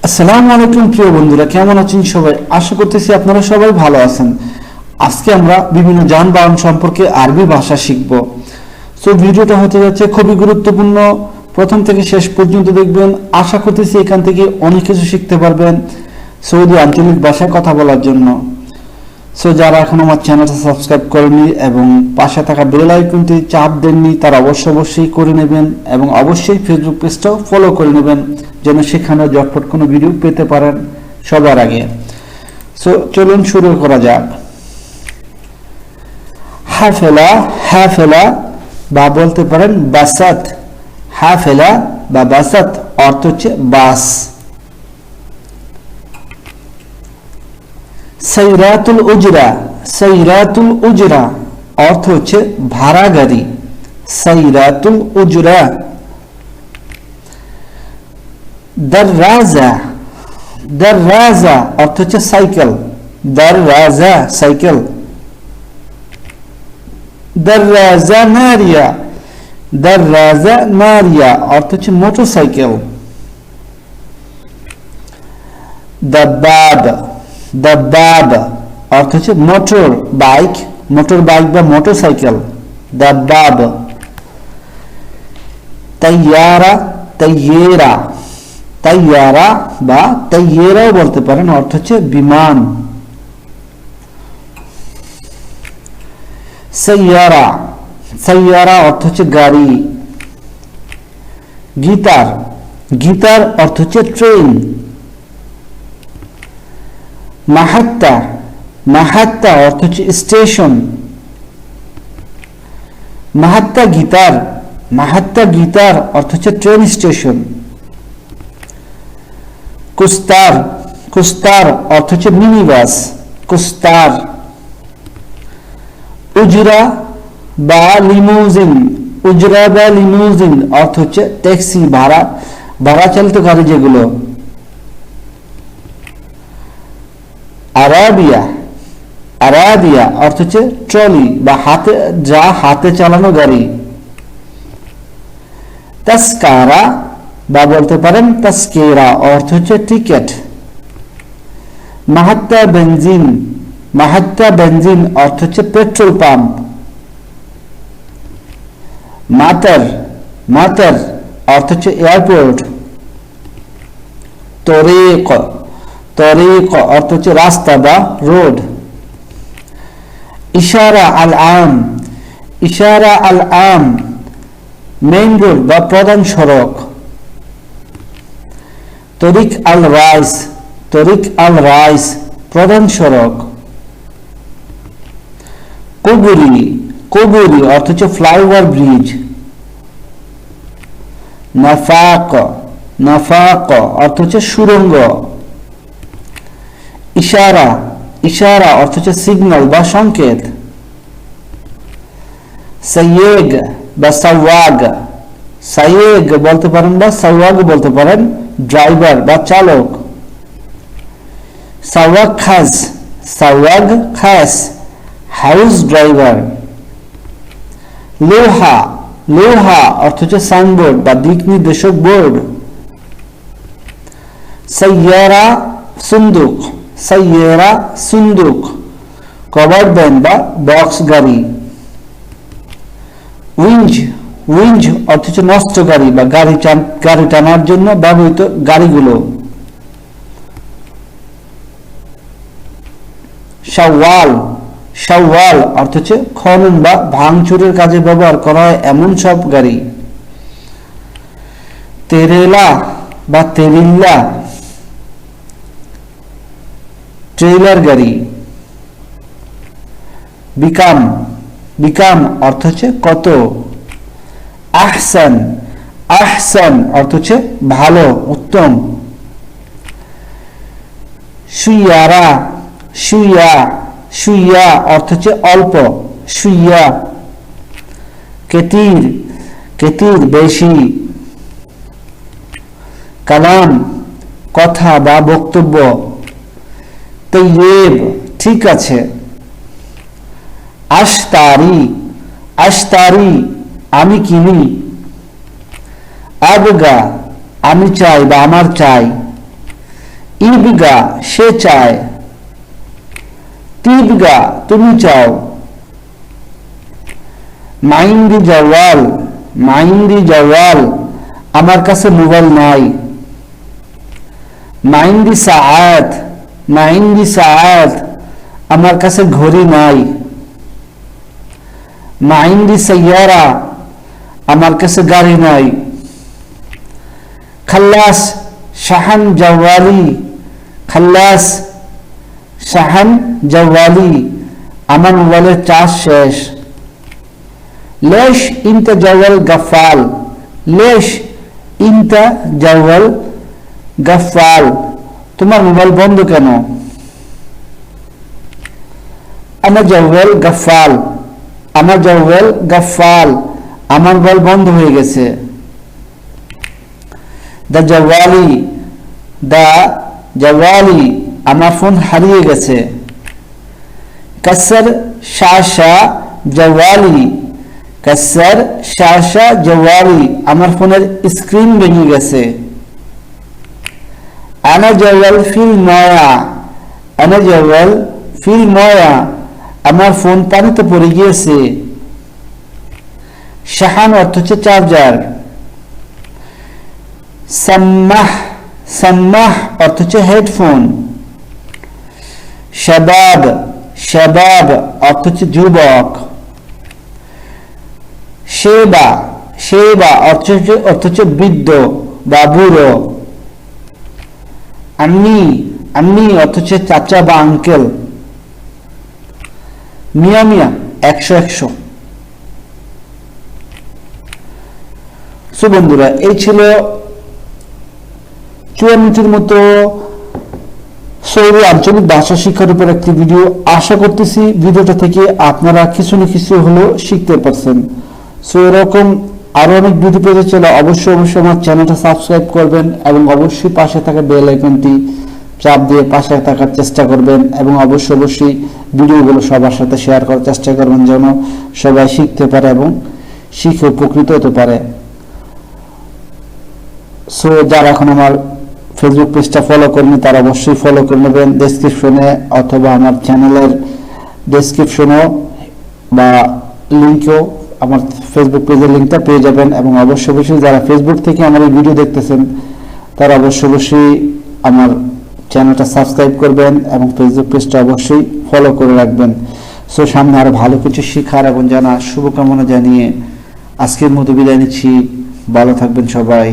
আসসালামু আলাইকুম প্রিয় বন্ধুরা, কেমন আছেন সবাই? আশা করতেছি আপনারা সবাই ভালো আছেন। আজকে আমরা বিভিন্ন যানবাহন সম্পর্কে আরবি ভাষা শিখব। সো ভিডিওটা হতে যাচ্ছে খুবই গুরুত্বপূর্ণ, প্রথম থেকে শেষ পর্যন্ত দেখবেন। আশা করতেছি এখান থেকে অনেক কিছু শিখতে পারবেন সৌদি আঞ্চলিক ভাষায় কথা বলার জন্য। সো যারা এখন আমার চ্যানেলটা সাবস্ক্রাইব করেননি এবং পাশে থাকা বেল আইকনটি চাপ দেননি, তারা অবশ্যই করে নেবেন এবং অবশ্যই ফেসবুক পেজটাও ফলো করে নেবেন, যেন সেখানে ঝটপট কোনো ভিডিও পেতে পারেন সবার আগে। সো চলুন শুরু করা যাক। হাফেলা, হাফেলা বা বলতে পারেন বাসাত। হাফেলা বা বাসাত অর্থ হচ্ছে বাস। সাইরাতুল উজরা, সাইরাতুল উজরা অর্থ হচ্ছে ভাড়া গাড়ি। সাইরাতুল উজরা। দাররাজা, দাররাজা অর্থ হচ্ছে সাইকেল। দাররাজা সাইকেল। দাররাজা নারিয়া, দাররাজা নারিয়া অর্থ হচ্ছে মোটরসাইকেল। দাব্বাব, দাব্বাব অর্থ হচ্ছে মোটর বাইক, মোটর বাইক বা মোটরসাইকেল। দাব্বাব। তাইয়ারা, তাইয়েরা, তাইয়ারা বা তাইয়েরাও বলতে পারেন, অর্থ হচ্ছে বিমান। সাইয়ারা, সাইয়ারা অর্থ হচ্ছে গাড়ি। গিটার, গিটার অর্থ হচ্ছে ট্রেন। মাহাত্তা, মাহাত্তা অর্থ হচ্ছে station. Mahatta guitar, Mahatta guitar অর্থ হচ্ছে ট্রেন স্টেশন। কুস্তার, কুস্তার অর্থ হচ্ছে মিনি বাস। কুস্তার। উজরা বা লিমুজিন, উজরা বা লিমুজিন অর্থ হচ্ছে ট্যাক্সি, ভাড়া, ভাড়া চালিত গাড়ি যেগুলো। আরাবিয়া, আরাবিয়া অর্থ হচ্ছে ট্রলি বা হাতে, যা হাতে চালানো গাড়ি। তাস্কারা বা বলতে পারেন তাস্কেরা অর্থ হচ্ছে ticket. Mahatta benzene, Mahatta benzene অর্থ হচ্ছে পেট্রোল পাম্প। মাতার, মাতার অর্থ হচ্ছে এয়ারপোর্ট। তরিক, তরিক অর্থ হচ্ছে রাস্তা বা রোড। ইশারা আল আম, ইশারা আল আম মেইন রোড বা প্রধান সড়ক। তরিক আল রাইস, তরিক আল রাইস প্রধান সড়ক। কুবুরি, কুবুরি অর্থ হচ্ছে ফ্লাইওভার ব্রিজ। নাফাক, নাফাক অর্থ হচ্ছে সুড়ঙ্গ। ইশারা, ইশারা অর্থ হচ্ছে সিগন্যাল বা সংকেত। সাইয়েগ বা সাওয়াগ, সাইয়েগ বলতে পারেন বা সাওয়াগ বলতে পারেন, ড্রাইভার বা চালক। সাওয়াগ খাস, সাওয়াগ খাস হাউস ড্রাইভার। লোহা, লোহা অর্থ হচ্ছে সাইনবোর্ড বা দিক নির্দেশক board. Saiyaara সুন্দুক, Saiyaara সুন্দুক cover van বা বক্স গাড়ি। উইঞ্জ, উইঞ্জ অর্থ হচ্ছে নষ্ট গাড়ি বা গাড়ি টানার জন্য ব্যবহৃত গাড়িগুলো। শাওয়াল, শাওয়াল অর্থ হচ্ছে খনন বা ভাঙচুরের কাজে ব্যবহার করা হয় এমন সব গাড়ি। তেরেলা বা তেরিল্লা ট্রেলার গাড়ি। বিকাম, বিকাম অর্থ হচ্ছে কত। আহসান, আহসান অর্থ হচ্ছে ভালো, উত্তম। সুইয়ারা, সুইয়া, সুইয়া অর্থ হচ্ছে অল্প, সুইয়া। কেতির, কেতির বেশি। কালাম কথা বা বক্তব্য। তৈয়েব ঠিক আছে। আশতারি, আশতারি আমি কিনি। আবগা আমি চাই বা আমার চাই। ইবগা সে চায়, তিবগা তুমি চাও, মাইন্দি জাওয়াল, মাইন্দি জাওয়াল আমার কাছে মোবাইল নাই, মাইন্দি সাআত, মাইন্দি সাআত আমার কাছে ঘড়ি নাই, মাইন্দি সাইয়ারা আমার কাছে গাড়ি নাই, খাল্লাস শাহান জাওয়ালি, খাল্লাস শাহান জাওয়ালি আমার মোবাইলের চার্জ শেষ, লেশ ইনতা জাওয়াল গাফাল, লেশ ইনতা জাওয়াল গাফাল তোমার মোবাইল বন্ধ কেন, আনা জাওয়াল গাফাল, আমার জাওয়াল গাফাল আমার মোবাইল বন্ধ হয়ে গেছে, দা জাওয়ালি, দা জাওয়ালি আমার ফোন হারিয়ে গেছে, কাসর শাশা জাওয়ালি, কাসর শাশা জাওয়ালি আমার ফোনের স্ক্রিন ভেঙে গেছে, আনা জাওয়াল ফিল মায়া, আনা জাওয়াল ফিল মায়া আমার ফোন পানিতে পড়ে গিয়েছে, শাহান অর্থ হচ্ছে চার্জার, সাম্মাহ, সাম্মাহ অর্থ হচ্ছে হেডফোন, শাবাব, শাবাব অর্থ হচ্ছে যুবক, শেবা, শেবা অর্থ হচ্ছে বৃদ্ধ বা বুড়ো, আম্মি, আম্মি অর্থ হচ্ছে চাচা বা আঙ্কেল, মিয়া মিয়া 100 সো বন্ধুরা এই ছিল 54 মিনিটের মতো সৌদি আঞ্চলিক ভাষা শিক্ষার উপর একটি ভিডিও। আশা করতেছি ভিডিওটা থেকে আপনারা কিছু না কিছু হলেও শিখতে পারছেন। সো এরকম আরো অনেক ভিডিও পেতে চাইলে অবশ্যই আমার চ্যানেলটা সাবস্ক্রাইব করবেন এবং অবশ্যই পাশে থাকা বেল আইকনটি চাপ দিয়ে পাশে থাকার চেষ্টা করবেন এবং অবশ্যই ভিডিওগুলো সবার সাথে শেয়ার করার চেষ্টা করবেন যেন সবাই শিখতে পারে এবং শিখে উপকৃত হতে পারে। সো যারা এখন আমার ফেসবুক পেজটা ফলো করেনি তারা অবশ্যই ফলো করে নেবেন, ডেসক্রিপশনে অথবা আমার চ্যানেলের ডেসক্রিপশনেও বা লিঙ্কেও আমার ফেসবুক পেজের লিঙ্কটা পেয়ে যাবেন এবং অবশ্যই যারা ফেসবুক থেকে আমার এই ভিডিও দেখতেছেন তারা অবশ্যই আমার চ্যানেলটা সাবস্ক্রাইব করবেন এবং ফেসবুক পেজটা অবশ্যই ফলো করে রাখবেন। সো সামনে আরো ভালো কিছু শেখার এবং জানার শুভকামনা জানিয়ে আজকের মতো বিদায় নিচ্ছি। ভালো থাকবেন সবাই।